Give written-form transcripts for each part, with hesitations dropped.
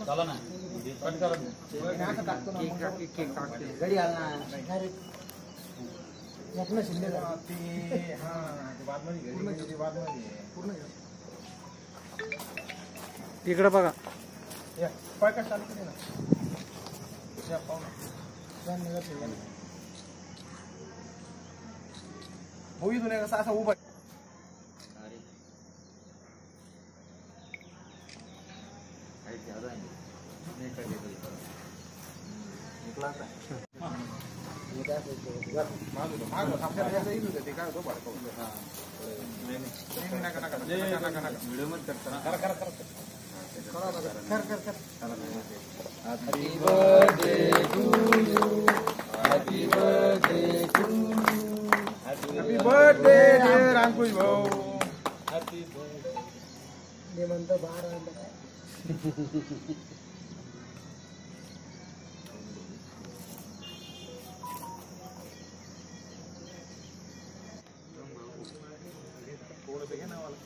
चला ना कट करा गडी आला अपना शिंदे इकडे बघा पाय का चालू केले ना होई तुला कसा असा उभा Happy birthday to you. Happy birthday to you. Happy birthday dear Ankush bhau. Happy birthday. ये म्हणतो बाहेर आलं काय? थोडं घे ना वाला.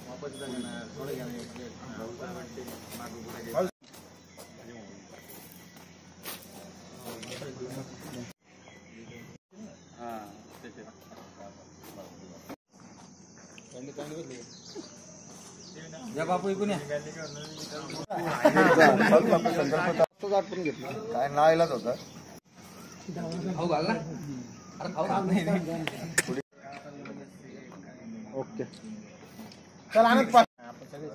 वापस जा ना. थोडं घ्या ना. या बापू इकून या काय नाईलाज होता खाऊ घाल ना अरे खाऊ घाल नाही ओके चल आनंद पाठ आपण सगळे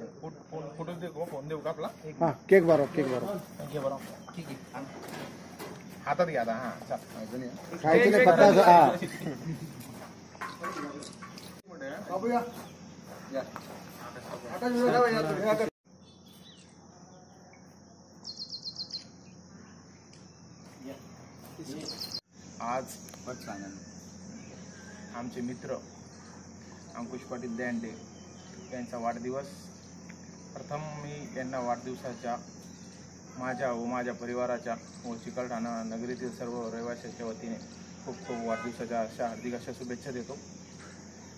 फोटो देऊ फोन देऊ का आपला हां केक भरो घे बरो ठीक आहे हातात घ्या आता हां चल खायचं नाही फक्त हां बाबूया या आता व्हिडिओ ठेवा या आज आमचे मित्र अंकुश पाटील दयांडे यांचा वाढदिवस प्रथम मी यांना वाढदिवसाच्या माझ्या व माझ्या परिवाराच्या व चिकलठाणा नगरीतील सर्व रहिवाशांच्या वतीने खूप खूप वाढदिवसाच्या हार्दिक अशा शुभेच्छा देतो.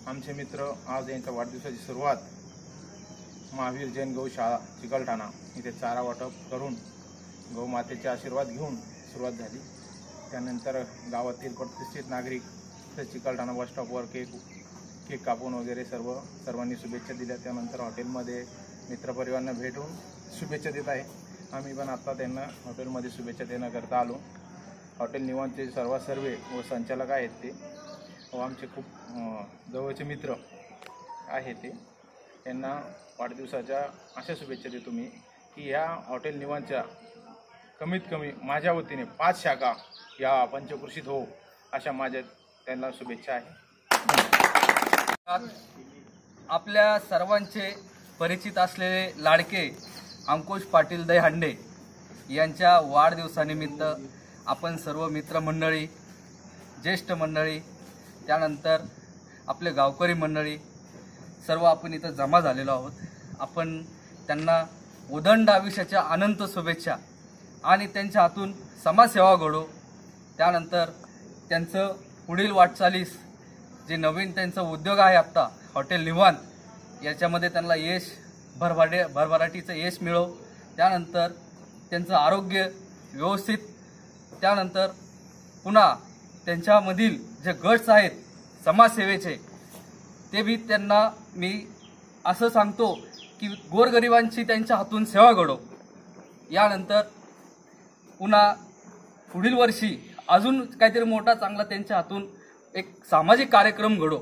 आमचे मित्र आज यांच्या वाढदिवसाची सुरुवात महावीर जैन गौशाळा चिकलठाणा इथे चारा वाटप करून गौमातेचे आशीर्वाद घेऊन सुरुवात झाली. त्यानंतर गावातील प्रतिष्ठित नागरिक तर चिकलठाणा बस स्टॉपवर केक कापून वगैरे सर्वांनी शुभेच्छा दिल्या. त्यानंतर हॉटेलमध्ये मित्रपरिवारांना भेटून शुभेच्छा देत आहे. आम्ही पण आता त्यांना हॉटेलमध्ये शुभेच्छा देण्याकरता आलो. हॉटेल निवांतचे सर्व व संचालक आहेत ते व आमचे खूप जवळचे मित्र आहे ते यांना वाढदिवसाच्या अशा शुभेच्छा देतो मी की या हॉटेल निवांतच्या कमीत कमी माझ्या वतीने 5 शाखा या पंचकृषीत हो अशा माझ्या त्यांना शुभेच्छा आहे. आपल्या सर्वांचे परिचित असलेले लाडके अंकुश पाटील दहीहंडे यांच्या वाढदिवसानिमित्त आपण सर्व मित्रमंडळी ज्येष्ठ मंडळी त्यानंतर आपले गावकरी मंडळी सर्व आपण इथं जमा झालेलो आहोत. आपण त्यांना उदंड आयुष्याच्या अनंत शुभेच्छा आणि त्यांच्या हातून समाजसेवा घडो. त्यानंतर त्यांचं पुढील वाटचालीस जे नवीन त्यांचा उद्योग आहे आत्ता हॉटेल निवांत याच्यामध्ये त्यांना यश भरभराटीचं यश मिळो. त्यानंतर त्यांचं आरोग्य व्यवस्थित त्यानंतर पुन्हा त्यांच्यामधील जे गट्स आहेत समाजसेवेचे ते बी त्यांना मी असं सांगतो की गोरगरिबांची त्यांच्या हातून सेवा घडो. यानंतर पुन्हा पुढील वर्षी अजून काहीतरी मोठा चांगला त्यांच्या हातून एक सामाजिक कार्यक्रम घडो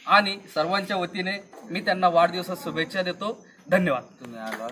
आणि सर्वांच्या वतीने मी त्यांना वाढदिवसात शुभेच्छा देतो. धन्यवाद. तुम्ही आलात.